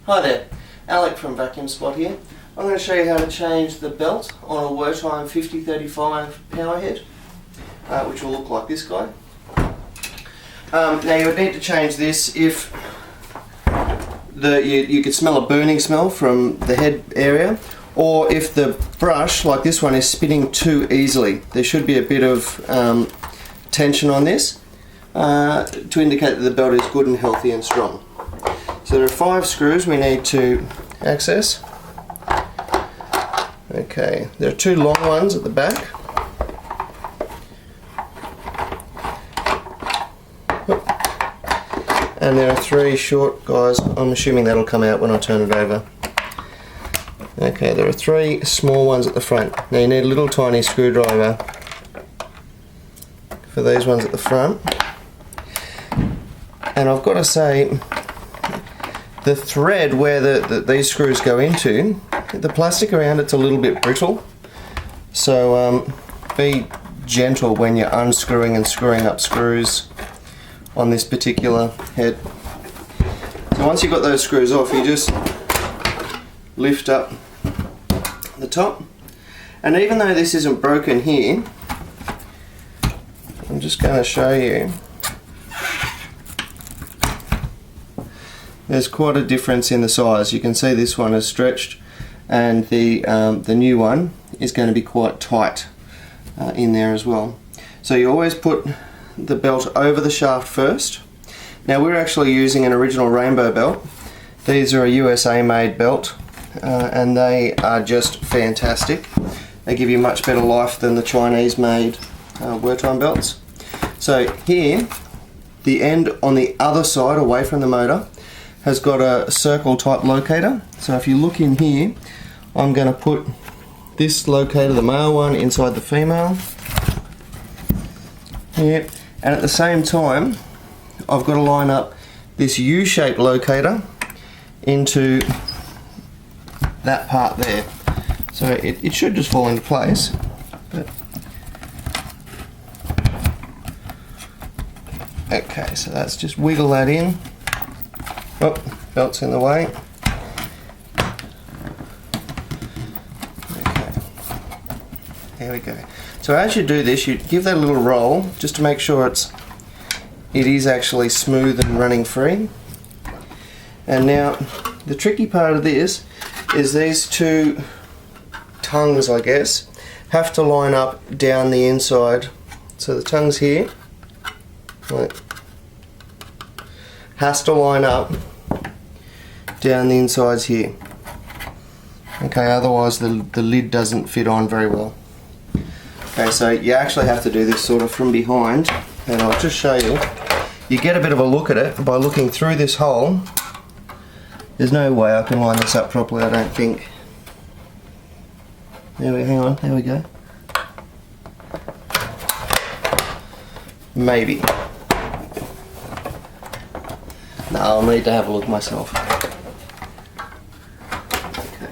Hi there, Alec from VacuumSpot here. I'm going to show you how to change the belt on a Wertheim 5035 Powerhead, which will look like this guy. Now you would need to change this if you could smell a burning smell from the head area, or if the brush, like this one, is spinning too easily. There should be a bit of tension on this to indicate that the belt is good and healthy and strong. So there are 5 screws we need to access. Okay, there are 2 long ones at the back. And there are 3 short guys. I'm assuming that'll come out when I turn it over. Okay, there are 3 small ones at the front. Now you need a little tiny screwdriver for these ones at the front. And I've got to say, the thread where these screws go into, the plastic around it's a little bit brittle, so be gentle when you're unscrewing and screwing up screws on this particular head. So once you've got those screws off, you just lift up the top, and even though this isn't broken here, I'm just going to show you there's quite a difference in the size. You can see this one is stretched, and the new one is going to be quite tight in there as well. So you always put the belt over the shaft first. Now we're actually using an original rainbow belt. These are a USA made belt, and they are just fantastic. They give you much better life than the Chinese made Wertheim belts. So here, the end on the other side away from the motor has got a circle type locator. So if you look in here, I'm going to put this locator, the male one, inside the female here, and at the same time I've got to line up this U-shaped locator into that part there. So it should just fall into place, but okay, so that's just wiggle that in. Oh, belt's in the way. Okay, there we go. So as you do this, you give that a little roll just to make sure it is actually smooth and running free. And now the tricky part of this is these 2 tongues, I guess, have to line up down the inside. So the tongues here, right, has to line up down the insides here. Okay, otherwise the lid doesn't fit on very well. Okay, so you actually have to do this sort of from behind, and I'll just show you. You get a bit of a look at it by looking through this hole. There's no way I can line this up properly, I don't think. Hang on, there we go. Maybe. No, I'll need to have a look myself. Okay.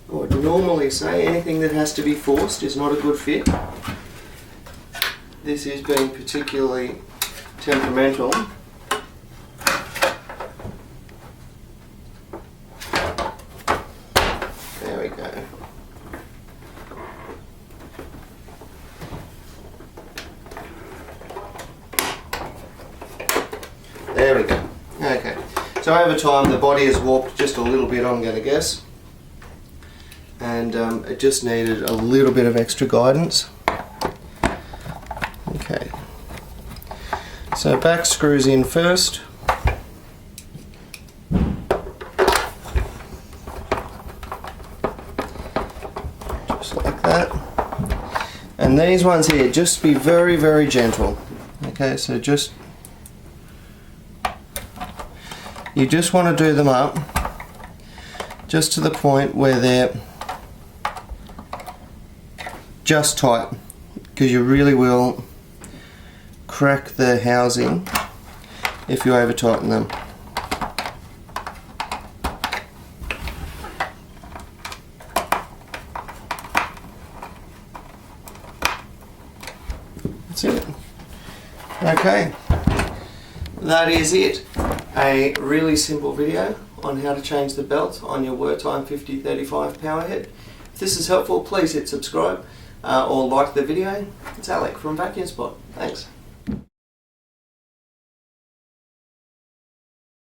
I would normally say anything that has to be forced is not a good fit. This is being particularly temperamental. There we go. There we go. Okay. So over time the body has warped just a little bit, I'm going to guess. And it just needed a little bit of extra guidance. Okay. So back screws in first. Just like that. And these ones here, just be very, very gentle. Okay, so you just want to do them up just to the point where they're just tight, because you really will crack the housing if you over tighten them. That's it. Okay, that is it. A really simple video on how to change the belt on your Wertheim 5035 Powerhead. If this is helpful, please hit subscribe or like the video. It's Alec from VacuumSpot. Thanks.